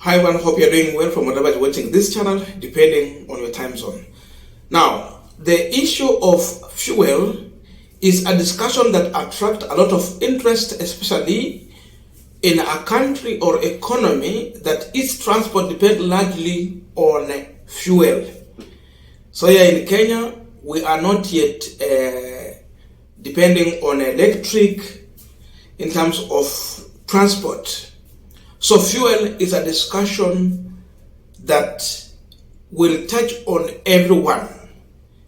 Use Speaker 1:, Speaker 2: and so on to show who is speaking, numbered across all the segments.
Speaker 1: Hi everyone, hope you're doing well from whatever you're watching this channel, depending on your time zone. Now, the issue of fuel is a discussion that attracts a lot of interest, especially in a country or economy that its transport depends largely on fuel. So here in Kenya, we are not yet depending on electric in terms of transport. So fuel is a discussion that will touch on everyone,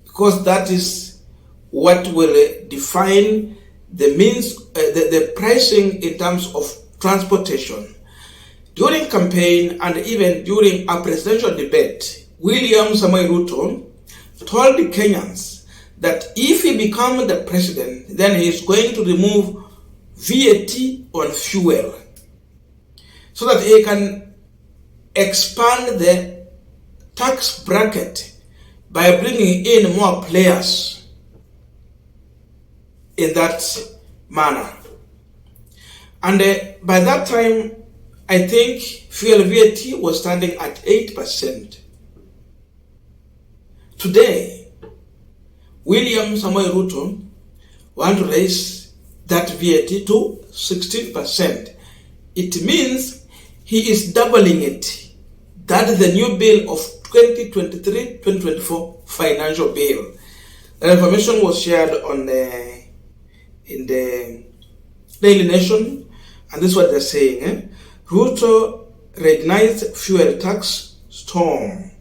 Speaker 1: because that is what will define the means, the pricing in terms of transportation. During campaign and even during a presidential debate, William Samoei Ruto told the Kenyans that if he becomes the president, then he is going to remove VAT on fuel, so that he can expand the tax bracket by bringing in more players in that manner. And by that time, I think fuel VAT was standing at 8%. Today, William Samoei Ruto wants to raise that VAT to 16%. It means he is doubling it. That is the new bill of 2023-2024 financial bill. The information was shared on in the Daily Nation, and this is what they're saying. Ruto recognized fuel tax storm.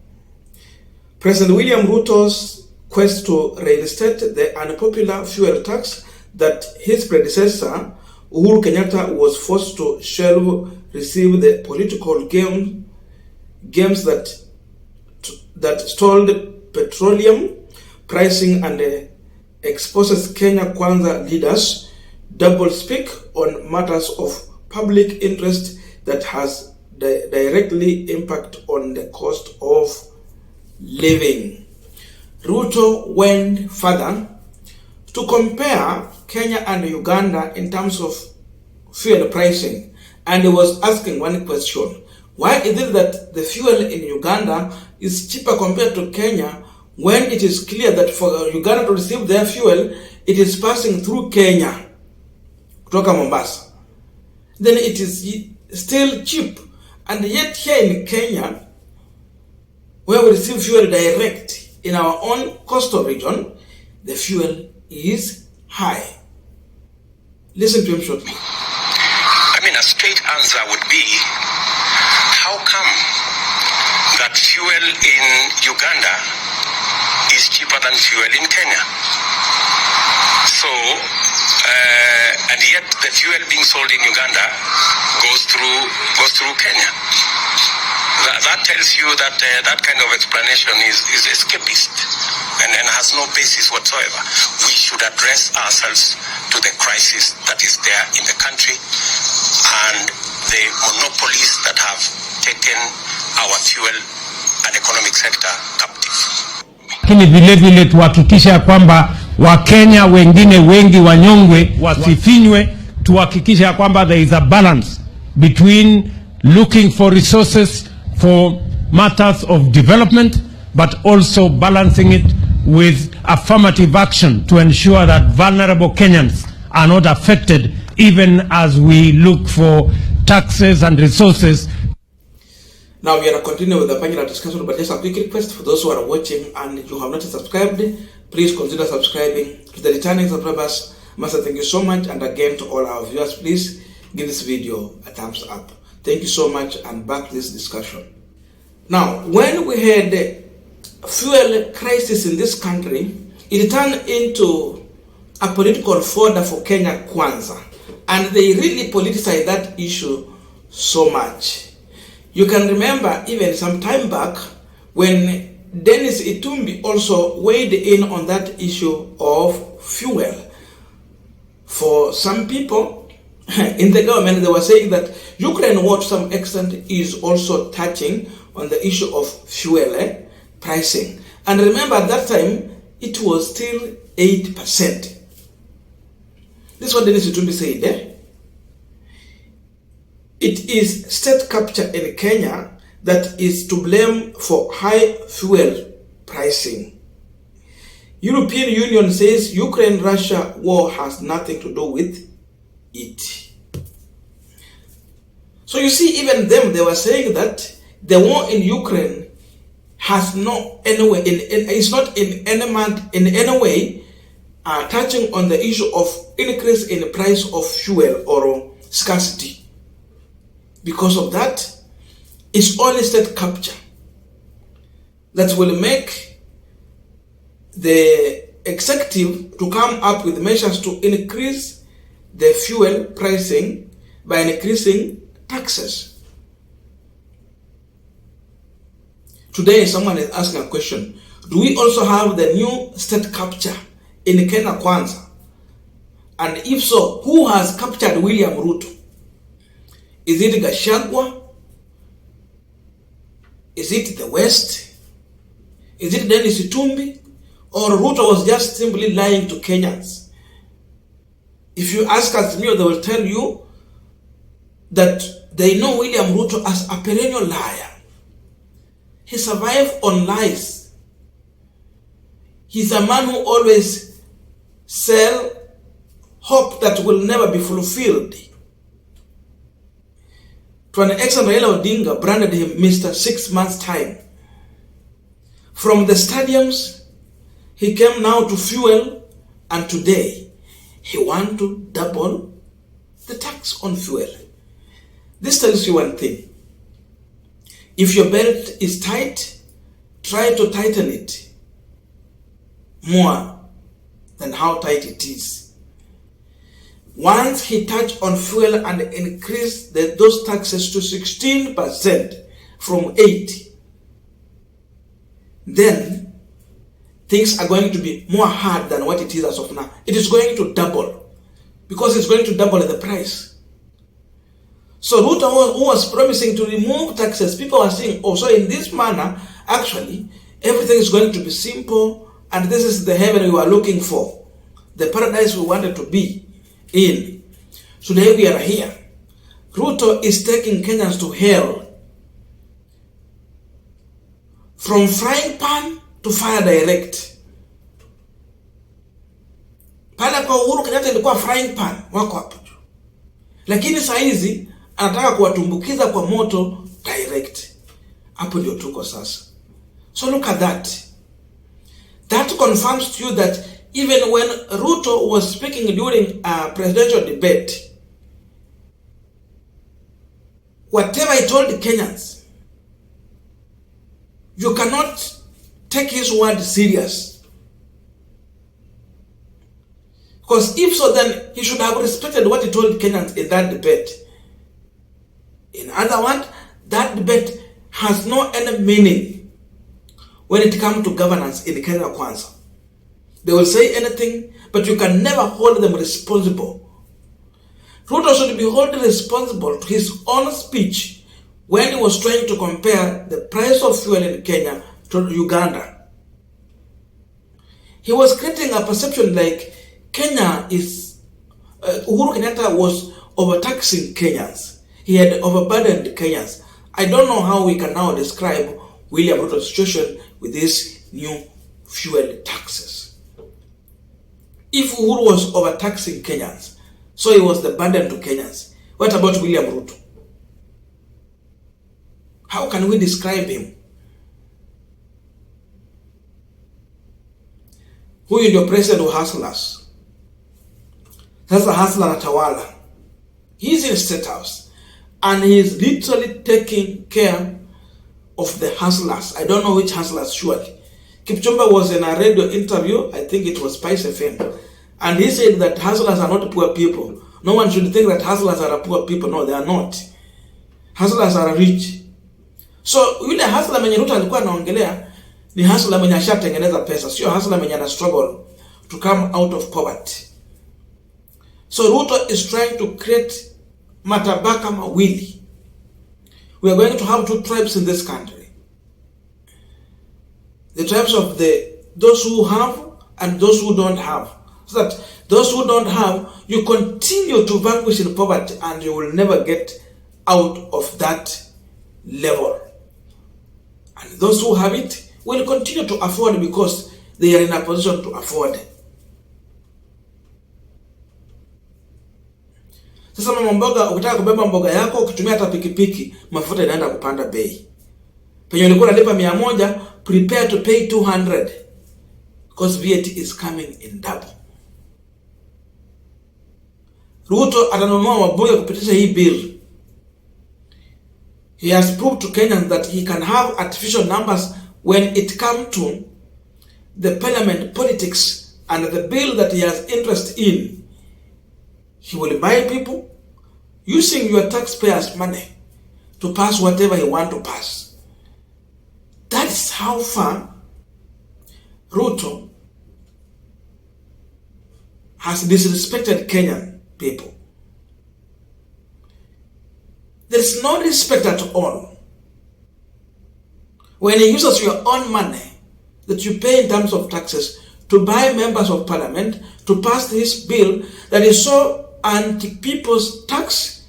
Speaker 1: President William Ruto's quest to reinstate the unpopular fuel tax that his predecessor Uhuru Kenyatta was forced to shelve received the political games that stalled petroleum pricing and exposes Kenya Kwanza leaders double speak on matters of public interest that has directly impact on the cost of living. Ruto went further to compare Kenya and Uganda in terms of fuel pricing, and he was asking one question: why is it that the fuel in Uganda is cheaper compared to Kenya, when it is clear that for Uganda to receive their fuel, it is passing through Kenya, kutoka Mombasa? Then it is still cheap, and yet here in Kenya, where we receive fuel direct in our own coastal region, the fuel is high. Listen to him shortly.
Speaker 2: A straight answer would be, how come that fuel in Uganda is cheaper than fuel in Kenya? So, and yet the fuel being sold in Uganda goes through Kenya. That tells you that that kind of explanation is escapist and has no basis whatsoever. We should address ourselves to the crisis that is there in the country and the monopolies that have taken our fuel and economic sector captive.
Speaker 3: Lakini vile vile tuhakikisha kwamba Wakenya wengine wengi wanyongwe wasifinywe, tuhakikisha kwamba there is a balance between looking for resources for matters of development, but also balancing it with affirmative action to ensure that vulnerable Kenyans are not affected, even as we look for taxes and resources.
Speaker 1: Now we are continuing with the panel discussion, but just a quick request for those who are watching and you have not subscribed, please consider subscribing. To the returning subscribers, Master, thank you so much, and again to all our viewers, please give this video a thumbs up. Thank you so much, and back to this discussion. Now, when we had the fuel crisis in this country, it turned into a political fodder for Kenya Kwanza, and they really politicized that issue so much. You can remember even some time back when Dennis Itumbi also weighed in on that issue of fuel. For some people in the government, they were saying that Ukraine war to some extent is also touching on the issue of fuel pricing. And remember, at that time, it was still 8%. This is what Dennis Itumbi said. it is state capture in Kenya that is to blame for high fuel pricing. European Union says Ukraine-Russia war has nothing to do with it. So you see, even them, they were saying that the war in Ukraine has no anyway, it's not in any way touching on the issue of increase in the price of fuel or scarcity. Because of that, it's only state capture that will make the executive to come up with measures to increase the fuel pricing by increasing taxes. Today, someone is asking a question. Do we also have the new state capture in Kenya Kwanza? And if so, who has captured William Ruto? Is it Gachagua? Is it the West? Is it Dennis Itumbi? Or Ruto was just simply lying to Kenyans? If you ask Azimio, they will tell you that they know William Ruto as a perennial liar. He survived on lies. He's a man who always sells hope that will never be fulfilled. To an extent, Raila Odinga branded him Mr. 6 months time. From the stadiums, he came now to fuel, and today he wants to double the tax on fuel. This tells you one thing. If your belt is tight, try to tighten it more than how tight it is. Once he touched on fuel and increased those taxes to 16% from 8%, then things are going to be more hard than what it is as of now. It is going to double, because it's going to double the price. So Ruto, who was promising to remove taxes, people are saying, oh, so in this manner, actually, everything is going to be simple, and this is the heaven we were looking for, the paradise we wanted to be in. Today we are here. Ruto is taking Kenyans to hell. From frying pan to fire direct. Pale kwa Uhuru Kenyatta ilikuwa frying pan, wako hapo. Lakini saa hizi anataka kuwatumbukiza kwa moto direct. Hapo ndio tuko sasa. So look at that. That confirms to you that even when Ruto was speaking during a presidential debate, whatever he told the Kenyans, you cannot take his word serious. Because if so, then he should have respected what he told Kenyans in that debate. In other words, that debate has no any meaning when it comes to governance in Kenya Kwanza. They will say anything, but you can never hold them responsible. Ruto should be held responsible to his own speech when he was trying to compare the price of fuel in Kenya to Uganda. He was creating a perception like Kenya is, Uhuru Kenyatta was overtaxing Kenyans. He had overburdened Kenyans. I don't know how we can now describe William Ruto's situation with these new fuel taxes. If Uhuru was overtaxing Kenyans, so he was the burden to Kenyans, what about William Ruto? How can we describe him? Huyu ndio president wa hustlers. Sasa hustler atawala. He's in Statehouse. And he is literally taking care of the hustlers. I don't know which hustlers, surely. Kipchumba was in a radio interview, I think it was Spice FM, and he said that hustlers are not poor people. No one should think that hustlers are poor people. No, they are not. Hustlers are rich. So, yule hustler mwenye Ruto alikuwa anaongelea ni hustler mwenye ashatengeneza pesa, sio hustler mwenye ana struggle to come out of poverty. So, Ruto is trying to create matabaka mawili. We are going to have two tribes in this country. The tribes of those who have and those who don't have. So that those who don't have, you continue to vanquish in poverty and you will never get out of that level. And those who have it will continue to afford because they are in a position to afford. Sasa mama mboga, ukitaka kubeba mboga yako ukitumia hata pikipiki, mafuta inaenda kupanda bei. Penye ulikuwa unalipa 100, prepare to pay 200 because VAT is coming in double. Ruto atanunua wabunge kupitisha hii bill. He has proved to Kenyans that he can have artificial numbers when it comes to the parliament politics and the bill that he has interest in. He will buy people using your taxpayers' money to pass whatever he wants to pass. That's how far Ruto has disrespected Kenyan people. There's no respect at all. When he uses your own money that you pay in terms of taxes to buy members of parliament to pass this bill that is so anti-people's tax,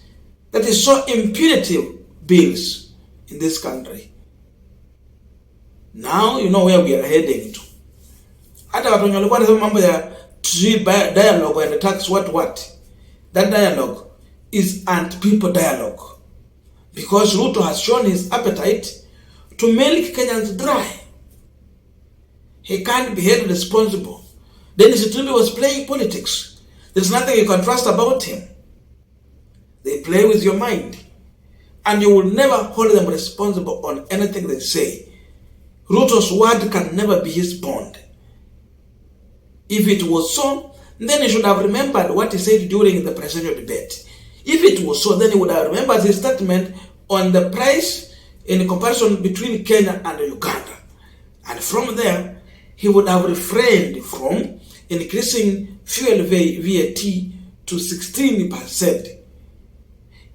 Speaker 1: that is so impunitive bills in this country. Now you know where we are heading to. Hata watu walikuwa wanasema mambo ya dialogue and tax what. That dialogue is anti-people dialogue. Because Ruto has shown his appetite to milk Kenyans dry. He can't be held responsible. Dennis Itumbi was playing politics. There's nothing you can trust about him. They play with your mind. And you will never hold them responsible on anything they say. Ruto's word can never be his bond. If it was so, then he should have remembered what he said during the presidential debate. If it was so, then he would have remembered his statement on the price in comparison between Kenya and Uganda. And from there, he would have refrained from increasing fuel VAT to 16%.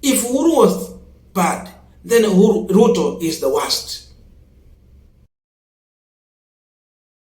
Speaker 1: If Uhuru was bad, then Ruto is the worst.